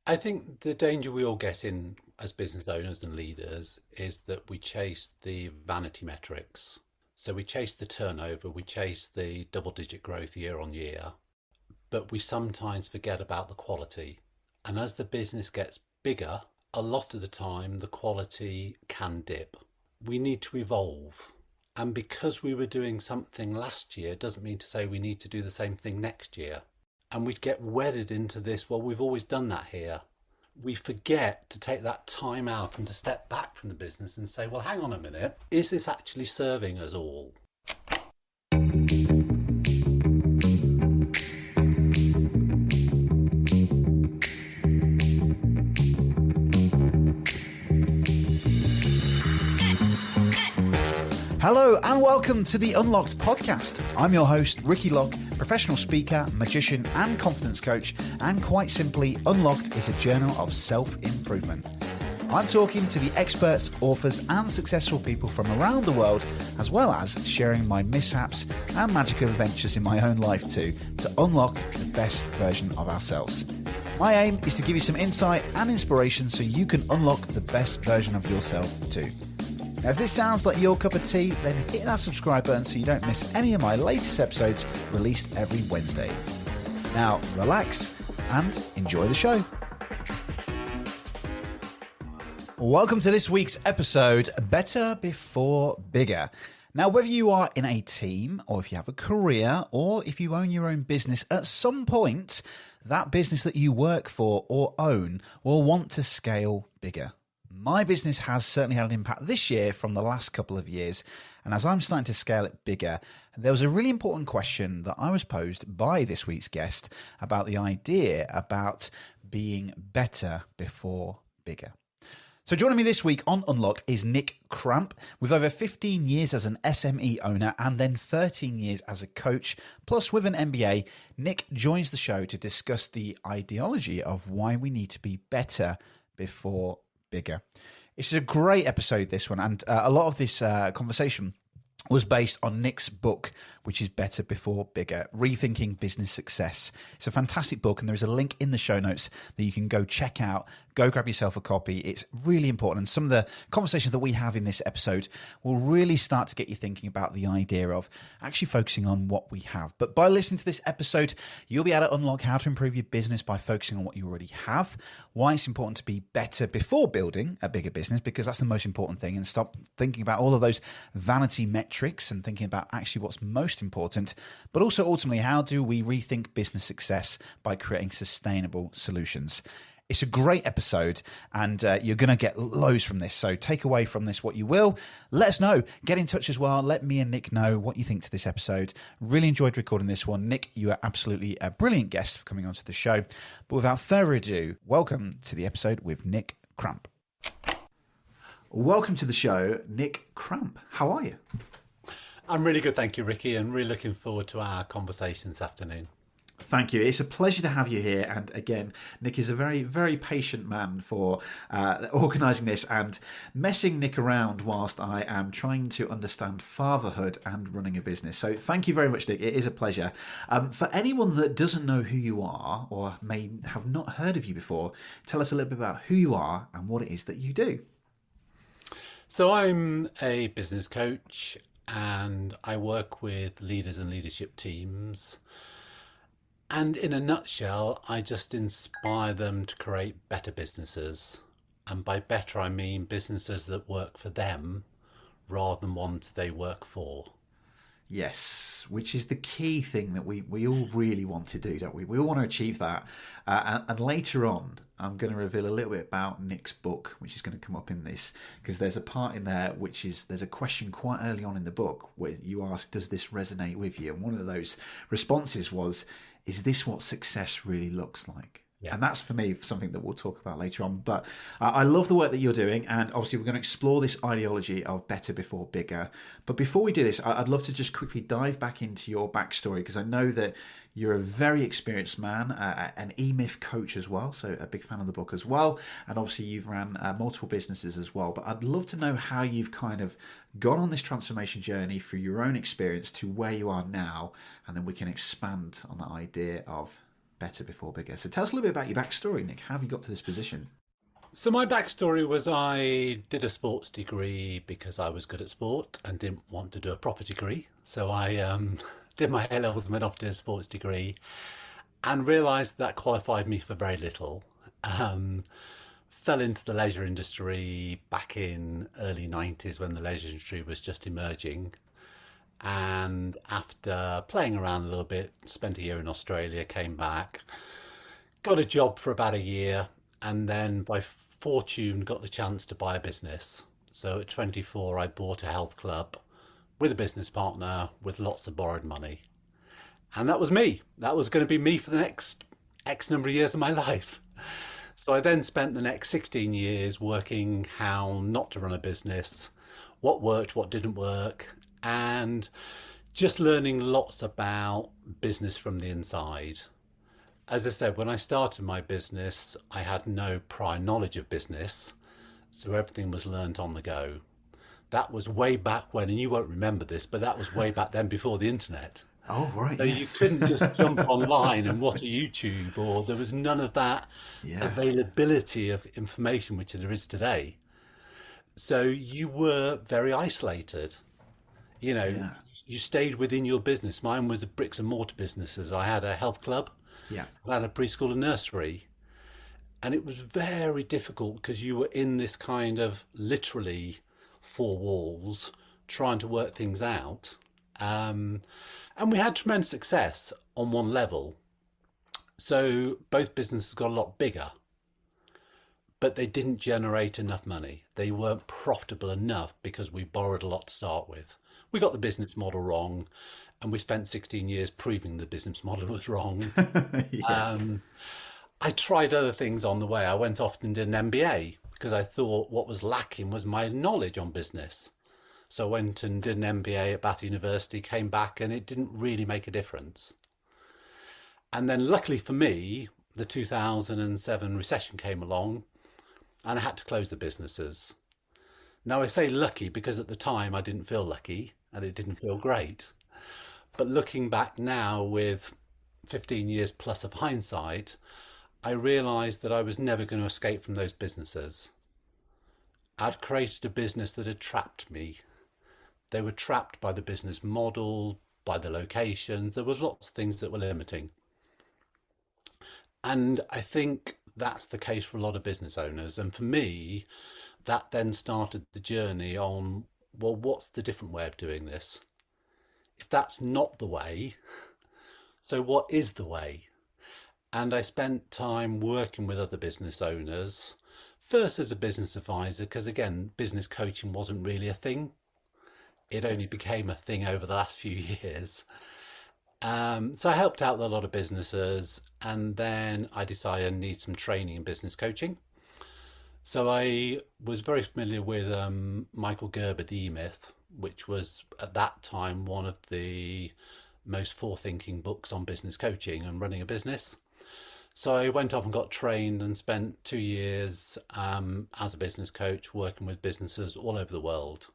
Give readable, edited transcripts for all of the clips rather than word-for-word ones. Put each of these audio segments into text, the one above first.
I think the danger we all get in as business owners and leaders is that we chase the vanity metrics. So we chase the turnover, we chase the double digit growth year on year, but we sometimes forget about the quality. And as the business gets bigger, a lot of the time the quality can dip. We need to evolve. And because we were doing something last year doesn't mean to say we need to do the same thing next year. And we'd get wedded into this, well, we've always done that here. We forget to take that time out and to step back from the business and say, well, hang on a minute, is this actually serving us all? Hello and welcome to the Unlocked podcast. I'm your host, Ricky Locke, professional speaker, magician and confidence coach, and quite simply, Unlocked is a journal of self-improvement. I'm talking to the experts, authors and successful people from around the world, as well as sharing my mishaps and magical adventures in my own life too, to unlock the best version of ourselves. My aim is to give you some insight and inspiration so you can unlock the best version of yourself too. Now, if this sounds like your cup of tea, then hit that subscribe button so you don't miss any of my latest episodes released every Wednesday. Now, relax and enjoy the show. Welcome to this week's episode, Better Before Bigger. Now, whether you are in a team or if you have a career or if you own your own business, at some point, that business that you work for or own will want to scale bigger. My business has certainly had an impact this year from the last couple of years. And as I'm starting to scale it bigger, there was a really important question that I was posed by this week's guest about the idea about being better before bigger. So joining me this week on Unlocked is Nick Cramp. With over 15 years as an SME owner and then 13 years as a coach, plus with an MBA, Nick joins the show to discuss the ideology of why we need to be better before bigger. It's a great episode, this one, and a lot of this conversation was based on Nick's book, which is Better Before Bigger, Rethinking Business Success. It's a fantastic book, and there is a link in the show notes that you can go check out. Go grab yourself a copy. It's really important. And some of the conversations that we have in this episode will really start to get you thinking about the idea of actually focusing on what we have. But by listening to this episode, you'll be able to unlock how to improve your business by focusing on what you already have, why it's important to be better before building a bigger business, because that's the most important thing, and stop thinking about all of those vanity metrics and thinking about actually what's most important, but also ultimately, how do we rethink business success by creating sustainable solutions? It's a great episode, and you're going to get loads from this. So take away from this what you will. Let us know. Get in touch as well. Let me and Nick know what you think to this episode. Really enjoyed recording this one. Nick, you are absolutely a brilliant guest for coming onto the show. But without further ado, welcome to the episode with Nick Cramp. Welcome to the show, Nick Cramp. How are you? I'm really good, thank you, Ricky, and really looking forward to our conversation this afternoon. Thank you. It's a pleasure to have you here. And again, Nick is a very, very patient man for organising this and messing Nick around whilst I am trying to understand fatherhood and running a business. So thank you very much, Nick. It is a pleasure. For anyone that doesn't know who you are or may have not heard of you before, tell us a little bit about who you are and what it is that you do. So I'm a business coach and I work with leaders and leadership teams. And in a nutshell, I just inspire them to create better businesses. And by better, I mean businesses that work for them rather than ones they work for. Yes, which is the key thing that we all really want to do, don't we? We all want to achieve that. And later on, I'm going to reveal a little bit about Nick's book, which is going to come up in this, because there's a part in there which is, there's a question quite early on in the book where you ask, does this resonate with you? And one of those responses was, is this what success really looks like? Yeah. And that's, for me, something that we'll talk about later on. But I love the work that you're doing. And obviously, we're going to explore this ideology of better before bigger. But before we do this, I'd love to just quickly dive back into your backstory, because I know that you're a very experienced man, an E-Myth coach as well. So a big fan of the book as well. And obviously, you've ran multiple businesses as well. But I'd love to know how you've kind of gone on this transformation journey through your own experience to where you are now. And then we can expand on the idea of Better Before Bigger. So tell us a little bit about your backstory, Nick. How have you got to this position? So my backstory was I did a sports degree because I was good at sport and didn't want to do a proper degree. So I did my A levels and went off to a sports degree and realised that qualified me for very little. Um, Fell into the leisure industry back in early 90s when the leisure industry was just emerging. And after playing around a little bit, spent a year in Australia, came back, got a job for about a year, and then by fortune got the chance to buy a business. So at 24, I bought a health club with a business partner with lots of borrowed money. And that was me. That was going to be me for the next X number of years of my life. So I then spent the next 16 years working how not to run a business, what worked, what didn't work, and just learning lots about business from the inside. As I said, when I started my business, I had no prior knowledge of business, so everything was learnt on the go. That was way back when, and you won't remember this, but that was way back then before the internet. Oh, right, So you yes. couldn't just jump online and watch a YouTube, or there was none of that Yeah, availability of information which there is today. So you were very isolated. You know, yeah, you stayed within your business. Mine was a bricks and mortar businesses. I had a health club, yeah, I had a preschool and nursery, and it was very difficult because you were in this kind of literally four walls trying to work things out. Um, and we had tremendous success on one level. So both businesses got a lot bigger, but they didn't generate enough money. They weren't profitable enough because we borrowed a lot to start with. We got the business model wrong, and we spent 16 years proving the business model was wrong. yes. Um, I tried other things on the way. I went off and did an MBA because I thought what was lacking was my knowledge on business. So I went and did an MBA at Bath University, came back, and it didn't really make a difference. And then, luckily for me, the 2007 recession came along and I had to close the businesses. Now, I say lucky because at the time I didn't feel lucky and it didn't feel great. But looking back now with 15 years plus of hindsight, I realised that I was never going to escape from those businesses. I'd created a business that had trapped me. They were trapped by the business model, by the location. There was lots of things that were limiting. And I think that's the case for a lot of business owners. And for me, that then started the journey on, well, what's the different way of doing this? If that's not the way, so what is the way? And I spent time working with other business owners, first as a business advisor, because again, business coaching wasn't really a thing. It only became a thing over the last few years. So I helped out a lot of businesses, and then I decided I need some training in business coaching. So I was very familiar with Michael Gerber, the E-Myth, which was at that time one of the most forward-thinking books on business coaching and running a business. So I went off and got trained and spent 2 years as a business coach working with businesses all over the world.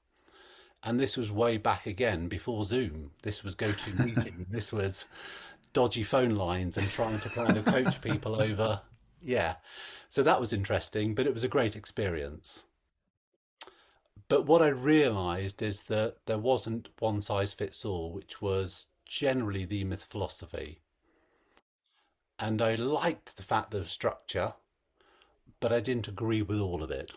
And this was way back again before Zoom. This was GoToMeeting. This was dodgy phone lines and trying to kind of coach people over. Yeah. So that was interesting, but it was a great experience. But what I realized is that there wasn't one size fits all, which was generally the myth philosophy. And I liked the fact of structure, but I didn't agree with all of it.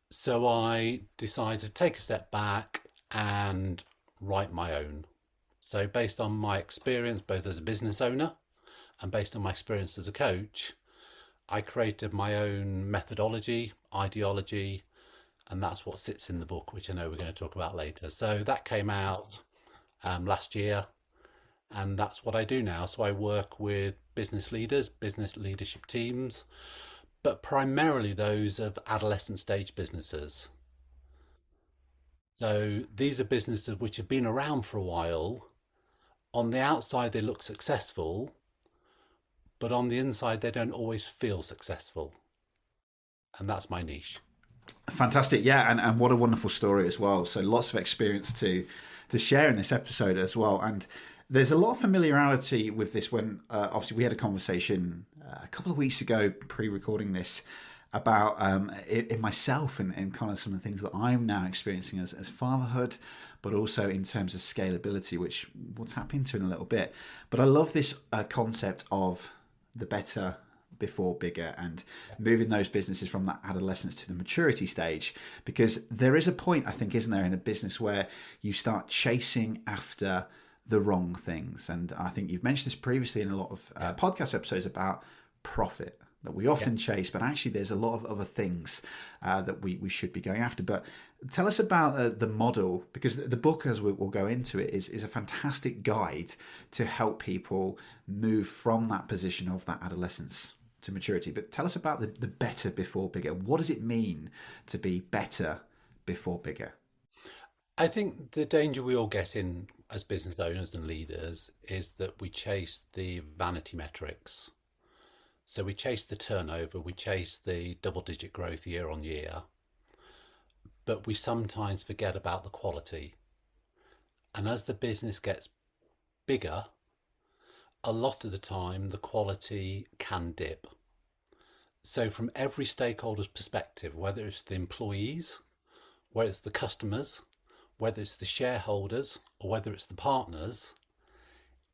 So I decided to take a step back and write my own. So, based on my experience, both as a business owner and based on my experience as a coach, I created my own methodology, ideology, and that's what sits in the book, which I know we're going to talk about later. So, that came out last year, and that's what I do now. So, I work with business leaders, business leadership teams, but primarily those of adolescent stage businesses. So these are businesses which have been around for a while. On the outside, they look successful, but on the inside, they don't always feel successful. And that's my niche. Fantastic, yeah, and what a wonderful story as well. So lots of experience to share in this episode as well. And There's a lot of familiarity with this when obviously we had a conversation a couple of weeks ago, pre-recording this, about in myself and kind of some of the things that I'm now experiencing as fatherhood, but also in terms of scalability, which we'll tap into in a little bit. But I love this concept of the better before bigger and moving those businesses from that adolescence to the maturity stage, because there is a point, I think, isn't there, in a business where you start chasing after the wrong things. And I think you've mentioned this previously in a lot of podcast episodes about profit that we often chase, but actually there's a lot of other things that we should be going after. But tell us about the model, because the book, as we'll go into it, is a fantastic guide to help people move from that position of that adolescence to maturity. But tell us about the better before bigger. What does it mean to be better before bigger? I think the danger we all get in as business owners and leaders is that we chase the vanity metrics. So we chase the turnover, we chase the double-digit growth year on year, but we sometimes forget about the quality. And as the business gets bigger, a lot of the time the quality can dip. So from every stakeholder's perspective, whether it's the employees, whether it's the customers, whether it's the shareholders, or whether it's the partners,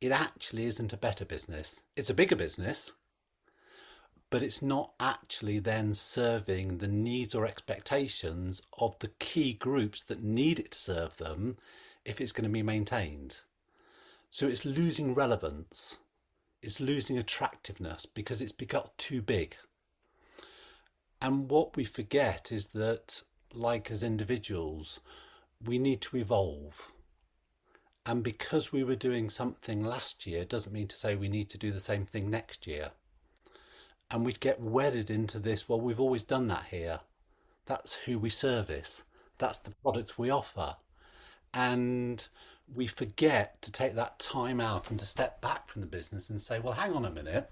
it actually isn't a better business. It's a bigger business, but it's not actually then serving the needs or expectations of the key groups that need it to serve them if it's going to be maintained. So it's losing relevance, it's losing attractiveness because it's got too big. And what we forget is that, like as individuals, we need to evolve. And because we were doing something last year doesn't mean to say we need to do the same thing next year. And we'd get wedded into this, well, we've always done that here. That's who we service. That's the product we offer. And we forget to take that time out and to step back from the business and say, well, hang on a minute.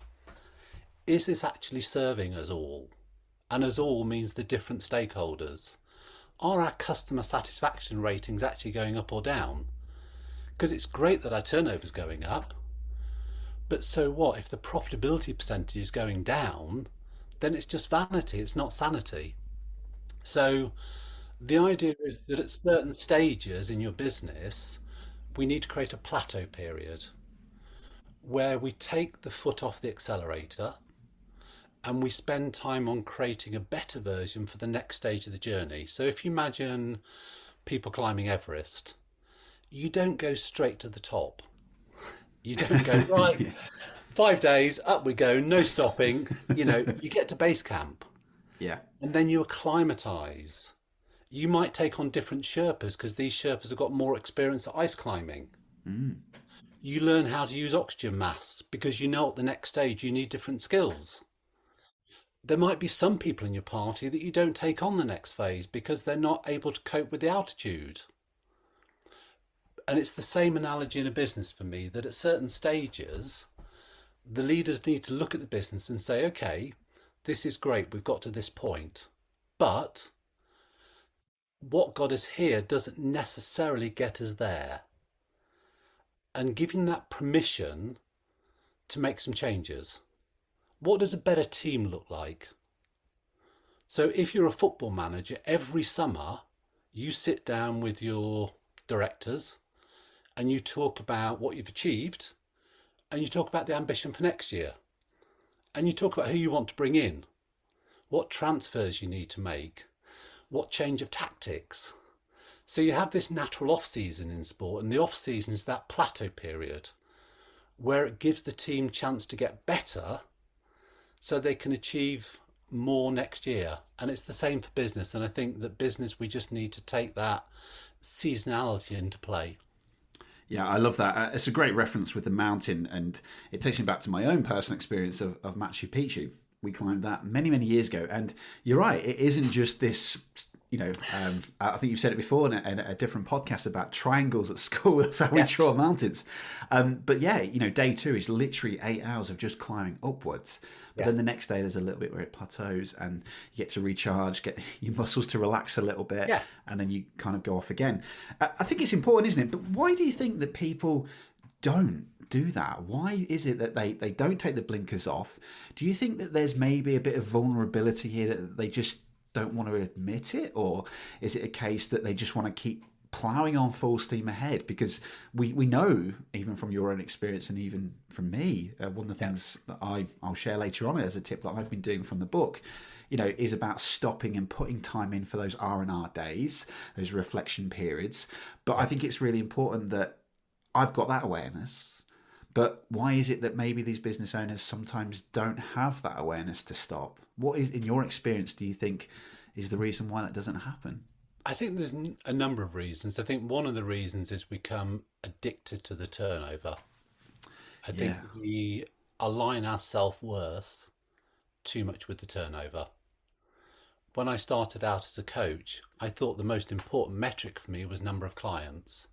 Is this actually serving us all? And us all means the different stakeholders. Are our customer satisfaction ratings actually going up or down? Because it's great that our turnover is going up. But so what? If the profitability percentage is going down, then it's just vanity. It's not sanity. So the idea is that at certain stages in your business, we need to create a plateau period where we take the foot off the accelerator and we spend time on creating a better version for the next stage of the journey. So if you imagine people climbing Everest, you don't go straight to the top. You don't go, right, Yes. 5 days, up we go, no stopping. You know, you get to base camp Yeah. and then you acclimatise. You might take on different Sherpas because these Sherpas have got more experience at ice climbing. You learn how to use oxygen masks because you know at the next stage you need different skills. There might be some people in your party that you don't take on the next phase because they're not able to cope with the altitude. And it's the same analogy in a business for me, that at certain stages, the leaders need to look at the business and say, okay, this is great, we've got to this point, but what got us here doesn't necessarily get us there. And giving that permission to make some changes. What does a better team look like? So if you're a football manager, every summer you sit down with your directors and you talk about what you've achieved and you talk about the ambition for next year and you talk about who you want to bring in, what transfers you need to make, what change of tactics. So you have this natural off season in sport, and the off season is that plateau period where it gives the team chance to get better so they can achieve more next year. And it's the same for business. And I think that business, we just need to take that seasonality into play. Yeah, I love that. It's a great reference with the mountain, and it takes me back to my own personal experience of Machu Picchu. We climbed that many, many years ago. And you're right, it isn't just this, I think you've said it before in a different podcast about triangles at school. That's how we draw mountains. But yeah, day 2 is literally 8 hours of just climbing upwards. But then the next day there's a little bit where it plateaus and you get to recharge, get your muscles to relax a little bit, and then you kind of go off again. I think it's important, isn't it? But why do you think that people don't do that? Why is it that they don't take the blinkers off? Do you think that there's maybe a bit of vulnerability here that they just don't want to admit it? Or is it a case that they just want to keep ploughing on full steam ahead? Because we know, even from your own experience and even from me, one of the things that I'll share later on as a tip that I've been doing from the book, is about stopping and putting time in for those R&R days, those reflection periods. But I think it's really important that I've got that awareness. But why is it that maybe these business owners sometimes don't have that awareness to stop? What is, in your experience, do you think is the reason why that doesn't happen? I think there's a number of reasons. I think one of the reasons is we become addicted to the turnover. I think Yeah. we align our self-worth too much with the turnover. When I started out as a coach, I thought the most important metric for me was number of clients.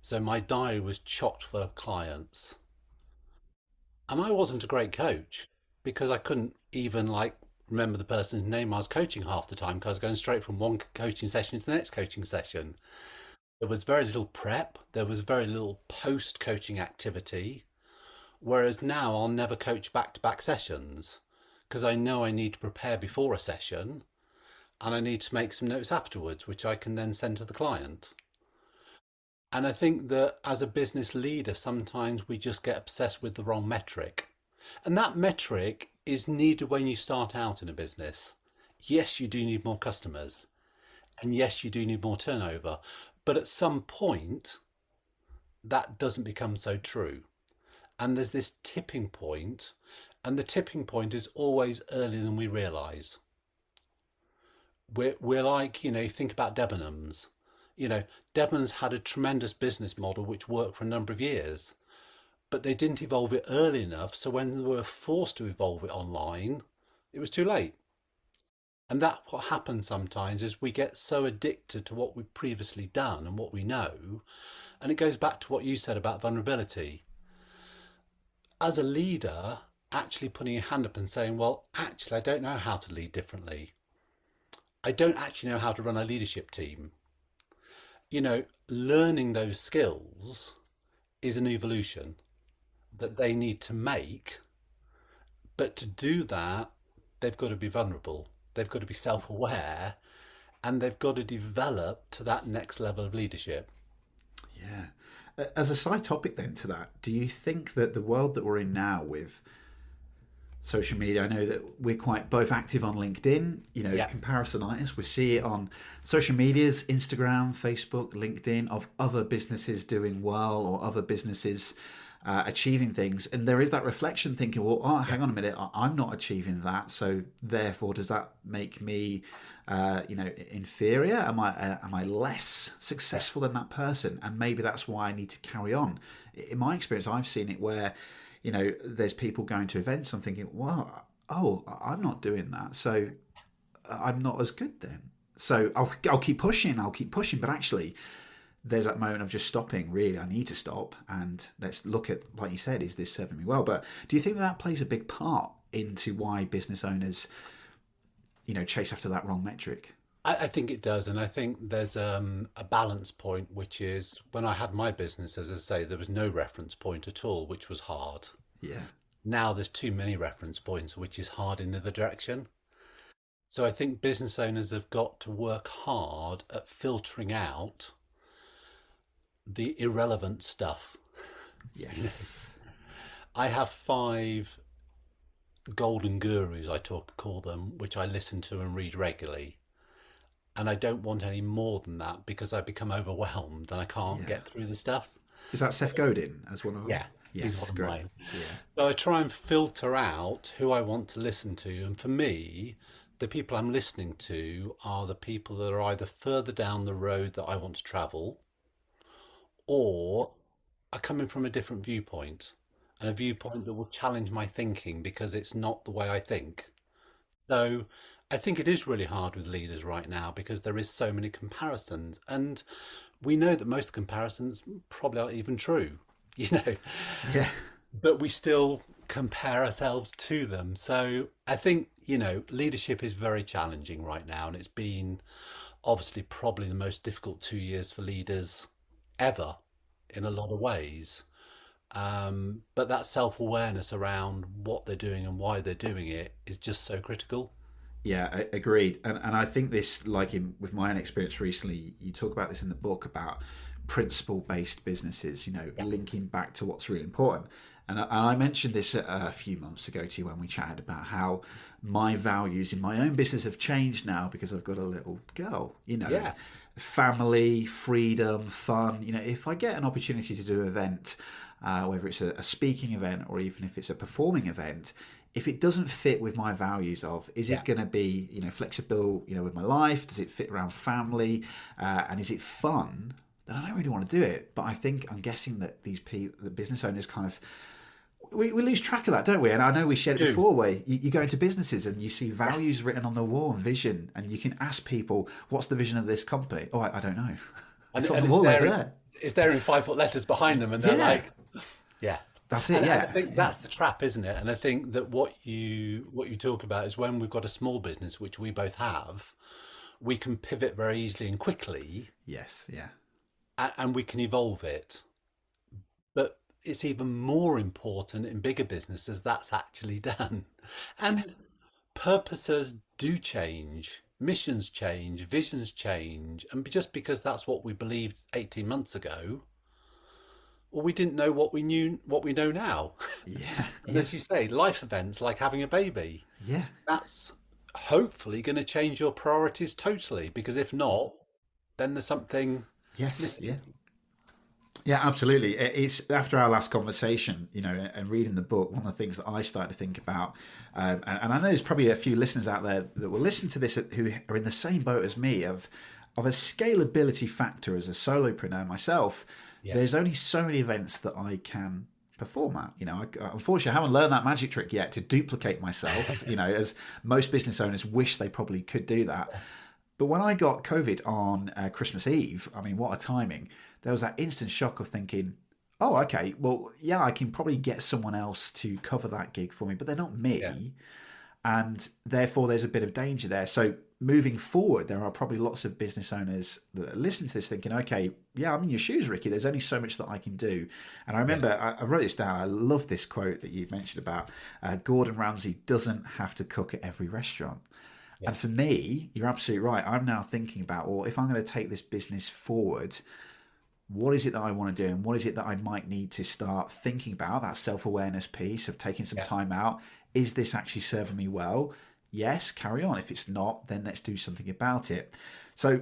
So my diary was chocked full of clients. And I wasn't a great coach because I couldn't even remember the person's name I was coaching half the time because I was going straight from one coaching session to the next coaching session. There was very little prep. There was very little post coaching activity. Whereas now I'll never coach back to back sessions because I know I need to prepare before a session and I need to make some notes afterwards, which I can then send to the client. And I think that as a business leader, sometimes we just get obsessed with the wrong metric. And that metric is needed when you start out in a business. Yes, you do need more customers. And yes, you do need more turnover. But at some point, that doesn't become so true. And there's this tipping point, and the tipping point is always earlier than we realize. We're like, think about Debenhams. Debenhams had a tremendous business model which worked for a number of years, but they didn't evolve it early enough. So when they were forced to evolve it online, it was too late. And that what happens sometimes is we get so addicted to what we've previously done and what we know. And it goes back to what you said about vulnerability. As a leader, actually putting your hand up and saying, well, actually, I don't know how to lead differently. I don't actually know how to run a leadership team. Learning those skills is an evolution that they need to make. But to do that, they've got to be vulnerable. They've got to be self-aware and they've got to develop to that next level of leadership. Yeah. As a side topic then to that, do you think that the world that we're in now with social media, I know that we're quite both active on LinkedIn, Yeah. comparisonitis. We see it on social medias, Instagram, Facebook, LinkedIn, of other businesses doing well or other businesses achieving things. And there is that reflection thinking, well, hang on a minute, I'm not achieving that. So therefore, does that make me, inferior? Am I less successful than that person? And maybe that's why I need to carry on. In my experience, I've seen it where there's people going to events. I'm thinking, well, I'm not doing that, so I'm not as good then. So I'll keep pushing, but actually, there's that moment of just stopping. Really, I need to stop and let's look at, like you said, is this serving me well? But do you think that plays a big part into why business owners, chase after that wrong metric? I think it does. And I think there's a balance point, which is when I had my business, as I say, there was no reference point at all, which was hard. Yeah, Now there's too many reference points, which is hard in the other direction. So I think business owners have got to work hard at filtering out the irrelevant stuff. yes, I have 5 golden gurus, call them, which I listen to and read regularly. And I don't want any more than that because I become overwhelmed and I can't yeah. get through the stuff. Is that Seth Godin as one of them? Yeah, he's Yes, one of great. mine. Yeah, So I try and filter out who I want to listen to. And for me, the people I'm listening to are the people that are either further down the road that I want to travel or are coming from a different viewpoint and a viewpoint that will challenge my thinking because it's not the way I think. So I think it is really hard with leaders right now because there is so many comparisons. And we know that most comparisons probably aren't even true, you know. yeah. But we still compare ourselves to them. So I think, leadership is very challenging right now. And it's been obviously probably the most difficult 2 years for leaders ever. in a lot of ways. But that self-awareness around what they're doing and why they're doing it is just so critical. Yeah, agreed. And I think this, like with my own experience recently, you talk about this in the book about principle based businesses, Yeah. linking back to what's really important. And I mentioned this a few months ago to you when we chatted about how my values in my own business have changed now because I've got a little girl, Yeah. family, freedom, fun. If I get an opportunity to do an event, whether it's a speaking event or even if it's a performing event, if it doesn't fit with my values of, is Yeah. it going to be, flexible, with my life? Does it fit around family? And is it fun? Then I don't really want to do it. But I'm guessing that these people, the business owners kind of, we lose track of that, don't we? And I know we shared it Do. before where you go into businesses and you see Yeah. values written on the wall and vision, and you can ask people, what's the vision of this company? Oh, I don't know. And, It's on the and wall over there. it's there in 5 foot letters behind them, and they're Yeah, like, yeah. that's it. And I Yeah, think yeah. that's the trap, isn't it? And I think that what you talk about is when we've got a small business, which we both have, we can pivot very easily and quickly, Yes, yeah. and we can evolve it. But it's even more important in bigger businesses that's actually done. And purposes do change, missions change, visions change, and just because that's what we believed 18 months ago, well, we didn't know what we know now. Yeah, And yeah, as you say, life events like having a baby, yeah. that's hopefully going to change your priorities totally, because if not, then there's something Yes, missing. yeah. Yeah, absolutely. It's after our last conversation, and reading the book, one of the things that I started to think about, and I know there's probably a few listeners out there that will listen to this who are in the same boat as me of a scalability factor as a solopreneur myself. Yeah. There's only so many events that I can perform at. Unfortunately, I haven't learned that magic trick yet to duplicate myself. As most business owners wish they probably could do that. But when I got COVID on Christmas Eve, I mean, what a timing. There was that instant shock of thinking, oh, okay, well, yeah, I can probably get someone else to cover that gig for me, but they're not Yeah. me. And therefore, there's a bit of danger there. So moving forward, there are probably lots of business owners that listen to this thinking, okay, yeah, I'm in your shoes, Ricky. There's only so much that I can do. And I Yeah. remember I wrote this down. I love this quote that you mentioned about Gordon Ramsay doesn't have to cook at every restaurant. Yeah. And for me, you're absolutely right. I'm now thinking about, well, if I'm going to take this business forward, what is it that I want to do? And what is it that I might need to start thinking about? That self awareness piece of taking some Yeah. time out. Is this actually serving me well? Yes, carry on. If it's not, then let's do something about it. So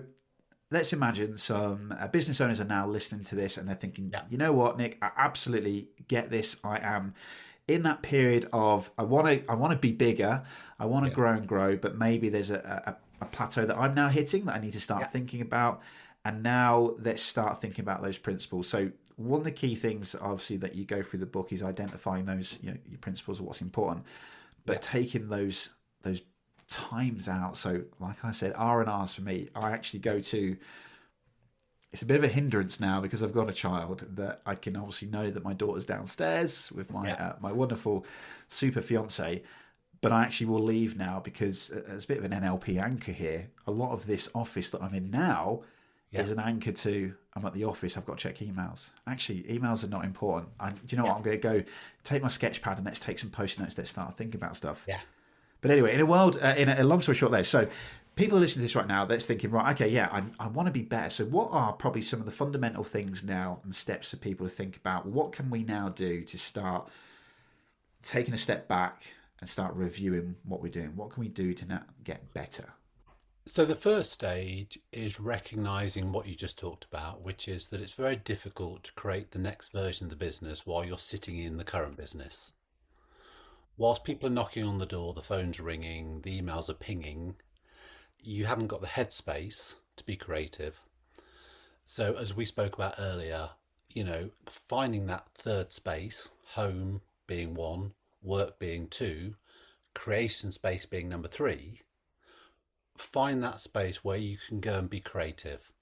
let's imagine some business owners are now listening to this and they're thinking, Yeah. you know what, Nick, I absolutely get this. I am in that period of I want to be bigger, I want to Yeah. grow and grow, but maybe there's a plateau that I'm now hitting that I need to start Yeah. thinking about. And now let's start thinking about those principles. So one of the key things, obviously, that you go through the book is identifying those, your principles of what's important, Yeah. but taking those times out. So, like I said, R&Rs for me, I actually go to. It's a bit of a hindrance now because I've got a child that I can obviously know that my daughter's downstairs with my Yeah. my wonderful super fiance, but I actually will leave now because there's a bit of an NLP anchor here. A lot of this office that I'm in now Yeah. is an anchor to I'm at the office. I've got to check emails. Actually, emails are not important. Do you know what? Yeah. I'm going to go take my sketch pad and let's take some post notes. Let's start thinking about stuff. Yeah. But anyway, in a world, in a long story short, there. So people listening to this right now, that's thinking, right, okay, yeah, I want to be better. So what are probably some of the fundamental things now and steps for people to think about? What can we now do to start taking a step back and start reviewing what we're doing? What can we do to now get better? So the first stage is recognizing what you just talked about, which is that it's very difficult to create the next version of the business while you're sitting in the current business. Whilst people are knocking on the door, the phone's ringing, the emails are pinging, you haven't got the headspace to be creative. So as we spoke about earlier, finding that third space, home being one, work being two, creation space being number three, find that space where you can go and be creative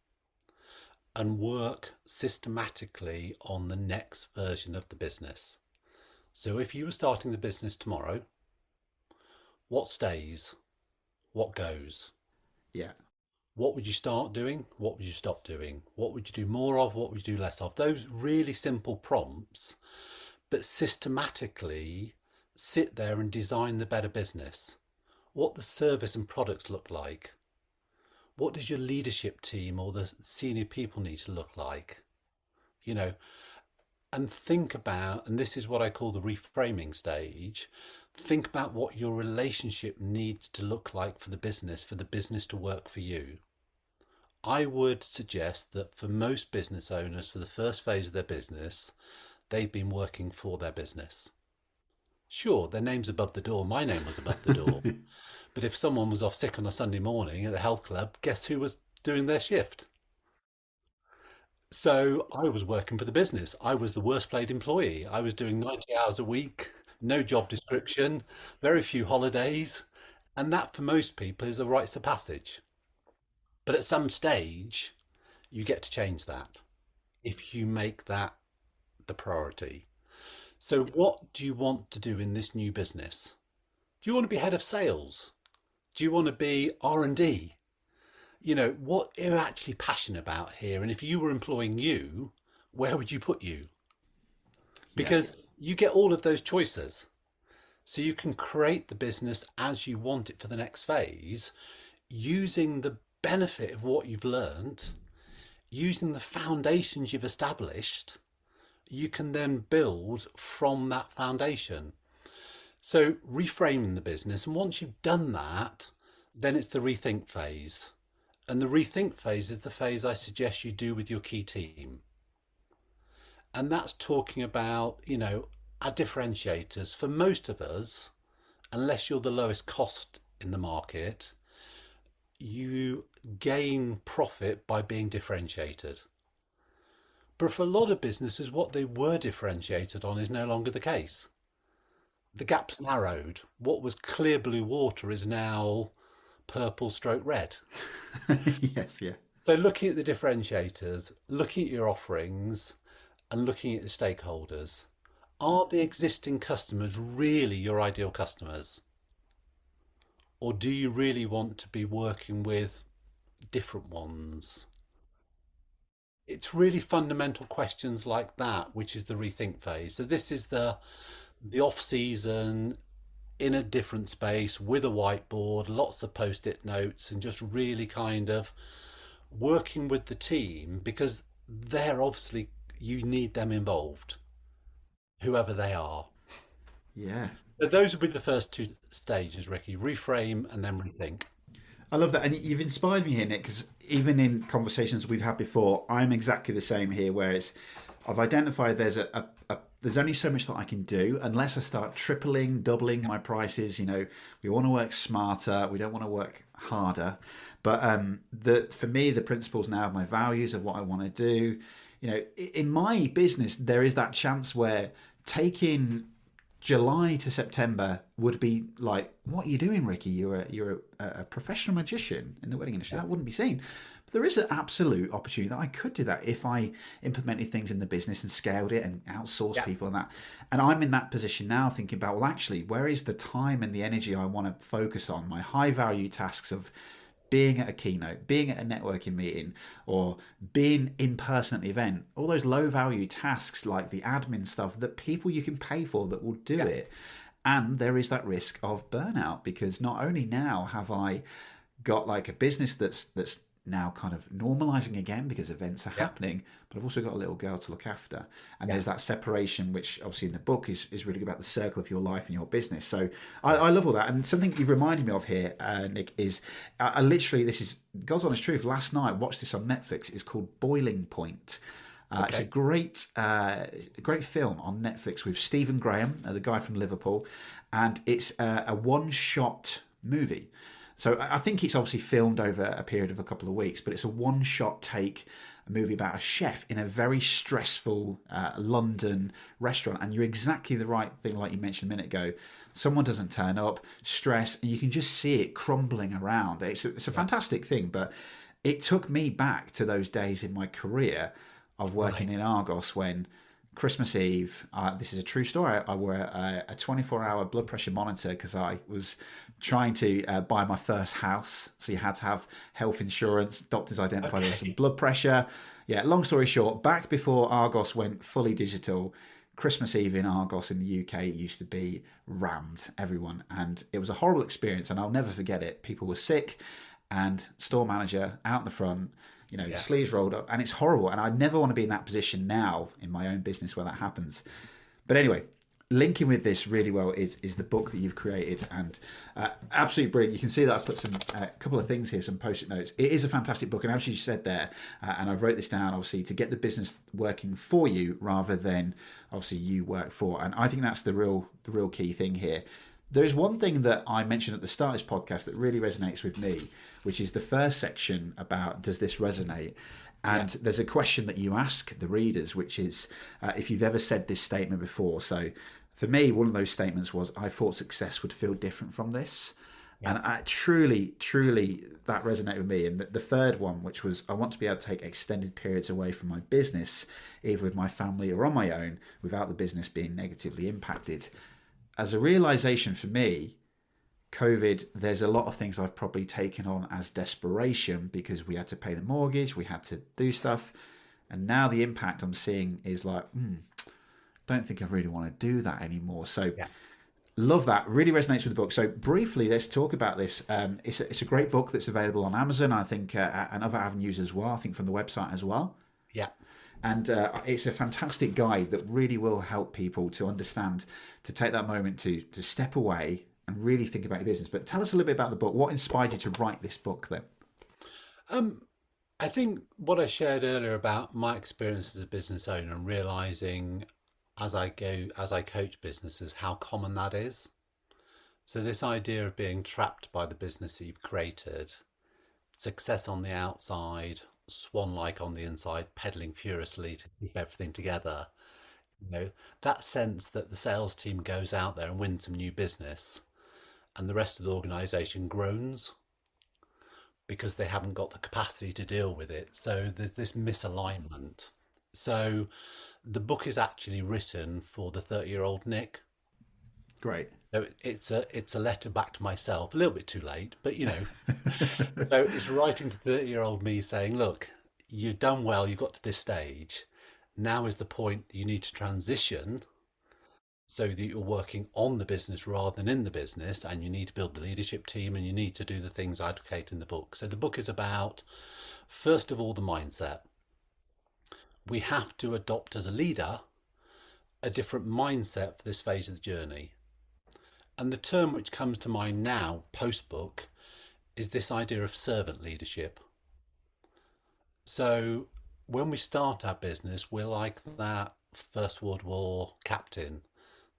and work systematically on the next version of the business. So if you were starting the business tomorrow, what stays? What goes? Yeah. What would you start doing? What would you stop doing? What would you do more of? What would you do less of? Those really simple prompts, but systematically sit there and design the better business. What the service and products look like. What does your leadership team or the senior people need to look like? You know, and think about, and this is what I call the reframing stage, think about what your relationship needs to look like for the business to work for you. I would suggest that for most business owners, for the first phase of their business, they've been working for their business. Sure, their name's above the door. My name was above the door. But if someone was off sick on a Sunday morning at the health club, guess who was doing their shift? So I was working for the business. I was the worst paid employee. I was doing 90 hours a week, no job description, very few holidays. And that for most people is a rites of passage. But at some stage, you get to change that if you make that the priority. So what do you want to do in this new business? Do you want to be head of sales? Do you want to be R&D? You know, what are you actually passionate about here? And if you were employing you, where would you put you? Yeah. Because you get all of those choices. So you can create the business as you want it for the next phase, using the benefit of what you've learned, using the foundations you've established. You can then build from that foundation. So reframing the business. And once you've done that, then it's the rethink phase. And the rethink phase is the phase I suggest you do with your key team. And that's talking about, our differentiators. For most of us, unless you're the lowest cost in the market, you gain profit by being differentiated. But for a lot of businesses, what they were differentiated on is no longer the case. The gap's narrowed. What was clear blue water is now purple stroke red. Yes, yeah. So looking at the differentiators, looking at your offerings and looking at the stakeholders, are the existing customers really your ideal customers? Or do you really want to be working with different ones? It's really fundamental questions like that, which is the rethink phase. So this is the off season in a different space with a whiteboard, lots of post-it notes, and just really kind of working with the team because they're obviously, you need them involved, whoever they are. Yeah. So those would be the first two stages, Ricky: reframe and then rethink. I love that. And you've inspired me here, Nick, because even in conversations we've had before, I'm exactly the same here, where I've identified there's only so much that I can do unless I start tripling, doubling my prices. We want to work smarter. We don't want to work harder. But for me, the principles now of my values of what I want to do, in my business, there is that chance where taking July to September would be like, what are you doing, Ricky? You're a professional magician in the wedding industry. That wouldn't be seen. But there is an absolute opportunity that I could do that if I implemented things in the business and scaled it and outsourced people and that. And I'm in that position now thinking about, well, actually, where is the time and the energy I want to focus on? My high value tasks of being at a keynote, being at a networking meeting, or being in person at the event, all those low value tasks like the admin stuff that people you can pay for that will do it. And there is that risk of burnout because not only now have I got like a business that's now kind of normalizing again because events are happening, but I've also got a little girl to look after. And there's that separation, which obviously in the book is really about the circle of your life and your business. So I love all that. And something you've reminded me of here, Nick, is I literally, this is God's honest truth. Last night, I watched this on Netflix. It's called Boiling Point. It's a great film on Netflix with Stephen Graham, the guy from Liverpool. And it's a one-shot movie. So I think it's obviously filmed over a period of a couple of weeks, but it's a one-shot take, a movie about a chef in a very stressful London restaurant. And you're exactly the right thing, like you mentioned a minute ago. Someone doesn't turn up, stress, and you can just see it crumbling around. It's a fantastic thing, but it took me back to those days in my career of working in Argos when Christmas Eve, this is a true story. I wore a 24-hour blood pressure monitor because I was trying to buy my first house. So you had to have health insurance. Doctors identified there was some Okay. blood pressure. Yeah, long story short, back before Argos went fully digital, Christmas Eve in Argos in the UK used to be rammed, everyone. And it was a horrible experience. And I'll never forget it. People were sick and store manager out in the front, Yeah. sleeves rolled up, and it's horrible. And I never want to be in that position now in my own business where that happens. But anyway, linking with this really well is the book that you've created, and absolutely brilliant. You can see that I've put some a couple of things here, some post-it notes. It is a fantastic book, and as you said there, and I wrote this down obviously to get the business working for you rather than obviously you work for. And I think that's the real key thing here. There is one thing that I mentioned at the start of this podcast that really resonates with me, which is the first section about does this resonate? Yeah. And there's a question that you ask the readers, which is if you've ever said this statement before. So for me, one of those statements was, I thought success would feel different from this. Yeah. And truly, that resonated with me. And the third one, which was, I want to be able to take extended periods away from my business, either with my family or on my own, without the business being negatively impacted. As a realization for me, COVID, there's a lot of things I've probably taken on as desperation because we had to pay the mortgage, we had to do stuff. And now the impact I'm seeing is like, don't think I really want to do that anymore. So Yeah. love that. Really resonates with the book. So briefly, let's talk about this. It's a great book that's available on Amazon, I think, and other avenues as well, I think from the website as well. Yeah. And it's a fantastic guide that really will help people to understand, to take that moment to step away and really think about your business. But tell us a little bit about the book. What inspired you to write this book then? I think what I shared earlier about my experience as a business owner and realizing as I coach businesses, how common that is. So this idea of being trapped by the business that you've created, success on the outside, swan-like on the inside, pedaling furiously to keep everything together. You know, that sense that the sales team goes out there and wins some new business and the rest of the organization groans because they haven't got the capacity to deal with it. So there's this misalignment. So the book is actually written for the 30-year-old Nick. Great. So it's a letter back to myself, a little bit too late, but so it's writing to 30-year-old me saying, look, you've done well, you got to this stage. Now is the point you need to transition so that you're working on the business rather than in the business, and you need to build the leadership team and you need to do the things I advocate in the book. So the book is about, first of all, the mindset. We have to adopt as a leader a different mindset for this phase of the journey. And the term which comes to mind now, post book, is this idea of servant leadership. So when we start our business, we're like that First World War captain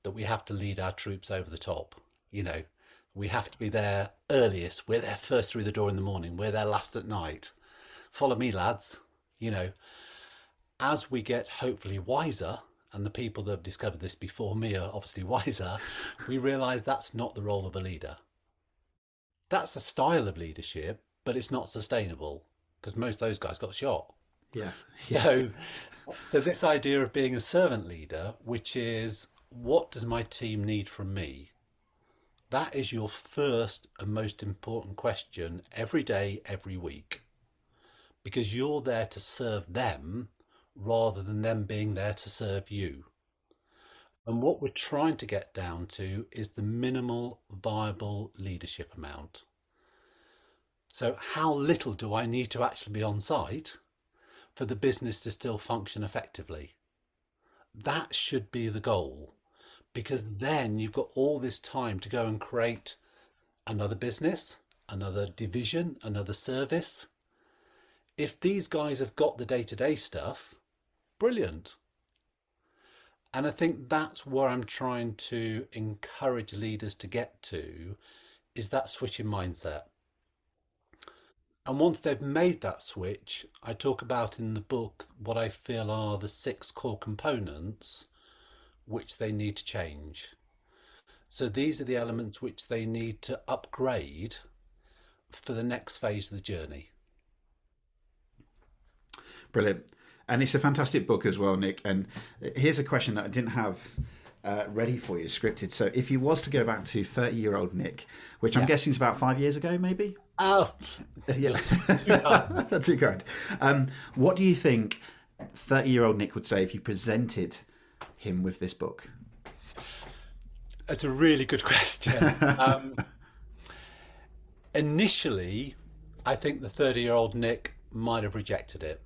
that we have to lead our troops over the top. We have to be there earliest. We're there first through the door in the morning. We're there last at night. Follow me, lads. As we get hopefully wiser, and the people that have discovered this before me are obviously wiser, we realize that's not the role of a leader. That's a style of leadership, but it's not sustainable because most of those guys got shot. Yeah. Yeah. So this idea of being a servant leader, which is what does my team need from me? That is your first and most important question every day, every week, because you're there to serve them rather than them being there to serve you. And what we're trying to get down to is the minimal viable leadership amount. So how little do I need to actually be on site for the business to still function effectively? That should be the goal, because then you've got all this time to go and create another business, another division, another service. If these guys have got the day-to-day stuff, brilliant. And I think that's where I'm trying to encourage leaders to get to, is that switch in mindset. And once they've made that switch, I talk about in the book what I feel are the 6 core components which they need to change. So these are the elements which they need to upgrade for the next phase of the journey. Brilliant. And it's a fantastic book as well, Nick. And here's a question that I didn't have ready for you, scripted. So if you was to go back to 30-year-old Nick, which I'm guessing is about 5 years ago, maybe? Oh, Yeah, that's too kind. What do you think 30-year-old Nick would say if you presented him with this book? it's a really good question. Initially, I think the 30-year-old Nick might have rejected it.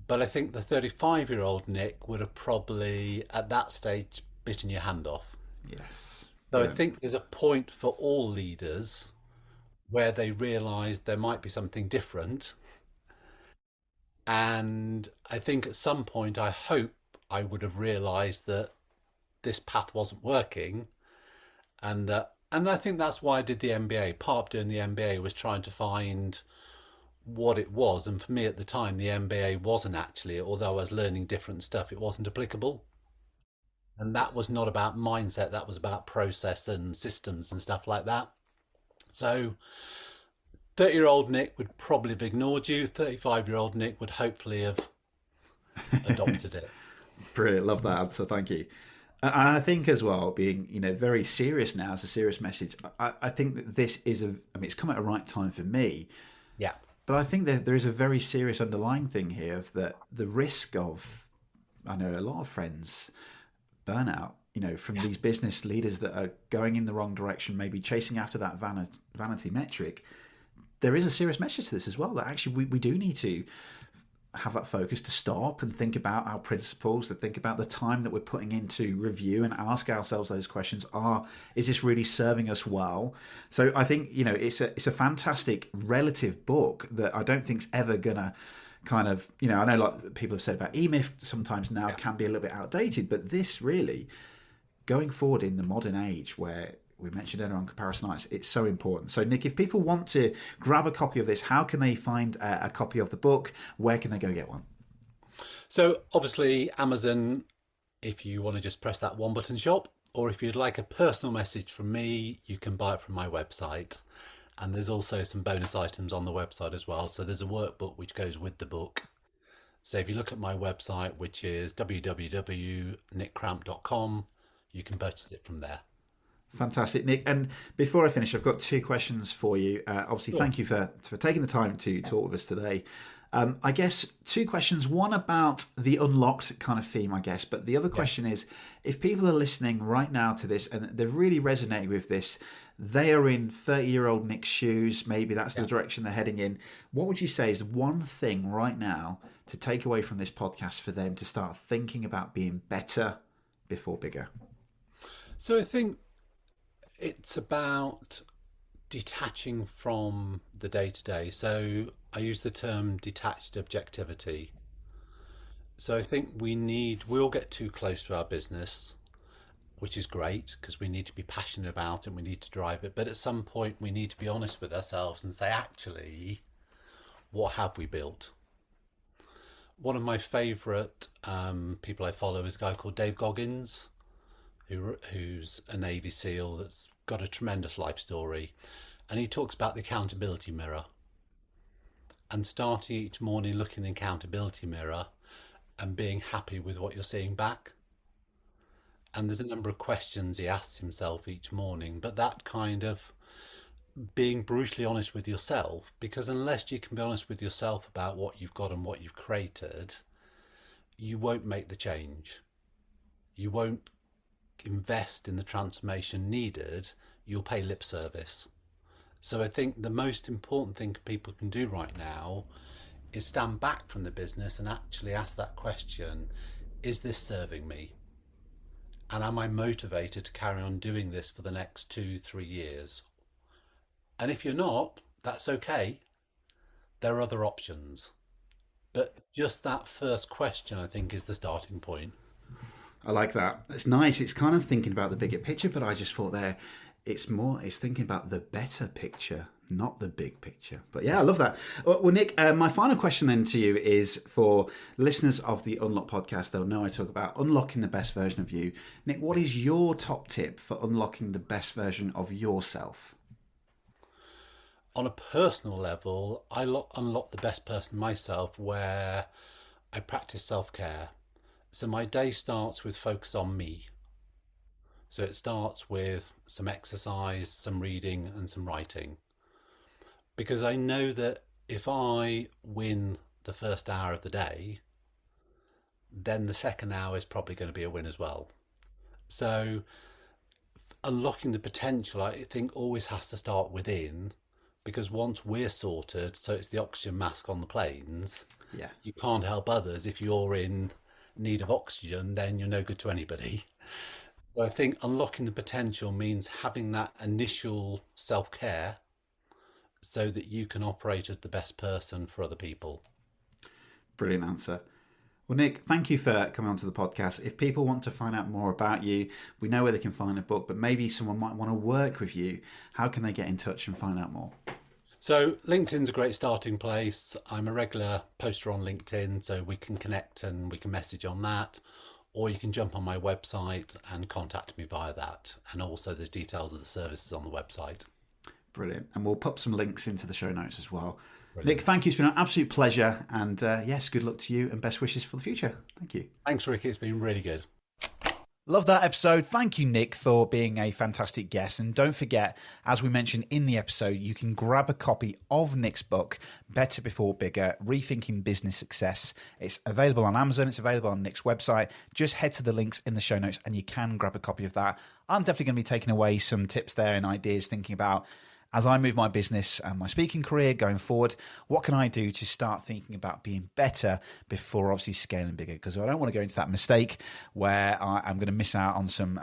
But I think the 35-year-old Nick would have probably, at that stage, bitten your hand off. Yes. So I Brilliant. think there's a point for all leaders where they realise there might be something different. And I think at some point, I hope I would have realised that this path wasn't working, and I think that's why I did the MBA. Part of doing the MBA was trying to find what it was, and for me at the time, the MBA wasn't actually, although I was learning different stuff, it wasn't applicable. And that was not about mindset, that was about process and systems and stuff like that. So 30-year-old Nick would probably have ignored you. 35-year-old Nick would hopefully have adopted it. Brilliant. Love that answer. Thank you. And I think as well, being very serious now, as a serious message, I think that this is it's come at a right time for me, Yeah. but I think that there is a very serious underlying thing here of the risk of, I know a lot of friends, burnout, from these business leaders that are going in the wrong direction, maybe chasing after that vanity metric. There is a serious message to this as well, that actually we do need to have that focus to stop and think about our principles, to think about the time that we're putting into review and ask ourselves those questions. Is this really serving us well? So I think, it's a fantastic relative book that I don't think's ever gonna kind of, I know like people have said about E-Myth sometimes now can be a little bit outdated, but this really, going forward in the modern age where we mentioned earlier on comparisonitis, it's so important. So Nick, if people want to grab a copy of this, how can they find a copy of the book? Where can they go get one? So obviously Amazon, if you want to just press that one button shop, or if you'd like a personal message from me, you can buy it from my website. And there's also some bonus items on the website as well. So there's a workbook which goes with the book. So if you look at my website, which is www.nickcramp.com, you can purchase it from there. Fantastic, Nick. And before I finish, I've got two questions for you. Obviously, thank you for taking the time to talk with us today. I guess two questions. One about the unlocked kind of theme, I guess. But the other question is, if people are listening right now to this and they've really resonated with this, they are in 30-year-old Nick's shoes. Maybe that's the direction they're heading in. What would you say is one thing right now to take away from this podcast for them to start thinking about being better before bigger? So I think it's about detaching from the day-to-day. So I use the term detached objectivity. So I think we all get too close to our business, which is great because we need to be passionate about it and we need to drive it. But at some point we need to be honest with ourselves and say, actually, what have we built? One of my favourite people I follow is a guy called Dave Goggins, who's a Navy SEAL that's got a tremendous life story. And he talks about the accountability mirror and starting each morning looking in the accountability mirror and being happy with what you're seeing back. And there's a number of questions he asks himself each morning, but that kind of being brutally honest with yourself, because unless you can be honest with yourself about what you've got and what you've created, you won't make the change. You won't invest in the transformation needed. You'll pay lip service. So I think the most important thing people can do right now is stand back from the business and actually ask that question, is this serving me? And am I motivated to carry on doing this for the next 2-3 years? And if you're not, that's okay. There are other options. But just that first question, I think, is the starting point. I like that. It's nice. It's kind of thinking about the bigger picture, but I just thought it's thinking about the better picture, not the big picture. But yeah, I love that. Well, Nick, my final question then to you is for listeners of the Unlock podcast. They'll know I talk about unlocking the best version of you. Nick, what is your top tip for unlocking the best version of yourself? On a personal level, I unlock the best person myself where I practice self-care. So my day starts with focus on me. So it starts with some exercise, some reading, and some writing. Because I know that if I win the first hour of the day, then the second hour is probably going to be a win as well. So unlocking the potential, I think, always has to start within, because once we're sorted, so it's the oxygen mask on the planes, Yeah. you can't help others. If you're in need of oxygen, then you're no good to anybody. So I think unlocking the potential means having that initial self-care so that you can operate as the best person for other people. Brilliant answer. Well, Nick, thank you for coming onto the podcast. If people want to find out more about you, we know where they can find a book, but maybe someone might want to work with you. How can they get in touch and find out more? So LinkedIn's a great starting place. I'm a regular poster on LinkedIn, so we can connect and we can message on that. Or you can jump on my website and contact me via that. And also there's details of the services on the website. Brilliant. And we'll pop some links into the show notes as well. Brilliant. Nick, thank you. It's been an absolute pleasure. And yes, good luck to you and best wishes for the future. Thank you. Thanks, Ricky. It's been really good. Love that episode. Thank you, Nick, for being a fantastic guest. And don't forget, as we mentioned in the episode, you can grab a copy of Nick's book, Better Before Bigger, Rethinking Business Success. It's available on Amazon. It's available on Nick's website. Just head to the links in the show notes and you can grab a copy of that. I'm definitely going to be taking away some tips there and ideas, thinking about, as I move my business and my speaking career going forward, what can I do to start thinking about being better before obviously scaling bigger? Because I don't want to go into that mistake where I'm going to miss out on some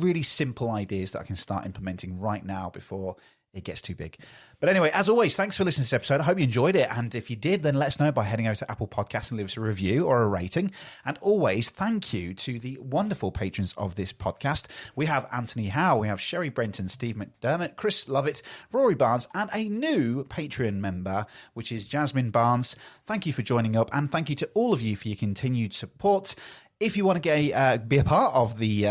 really simple ideas that I can start implementing right now before it gets too big. But anyway, as always, thanks for listening to this episode. I hope you enjoyed it. And if you did, then let us know by heading over to Apple Podcasts and leave us a review or a rating. And always thank you to the wonderful patrons of this podcast. We have Anthony Howe, we have Sherry Brenton, Steve McDermott, Chris Lovett, Rory Barnes, and a new Patreon member, which is Jasmine Barnes. Thank you for joining up. And thank you to all of you for your continued support. If you want to be a part of the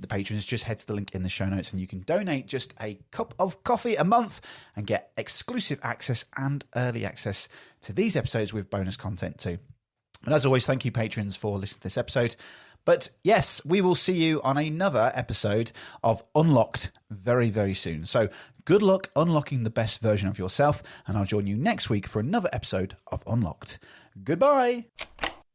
patrons, just head to the link in the show notes and you can donate just a cup of coffee a month and get exclusive access and early access to these episodes with bonus content too. And as always, thank you, patrons, for listening to this episode. But yes, we will see you on another episode of Unlocked very, very soon. So good luck unlocking the best version of yourself, and I'll join you next week for another episode of Unlocked. Goodbye.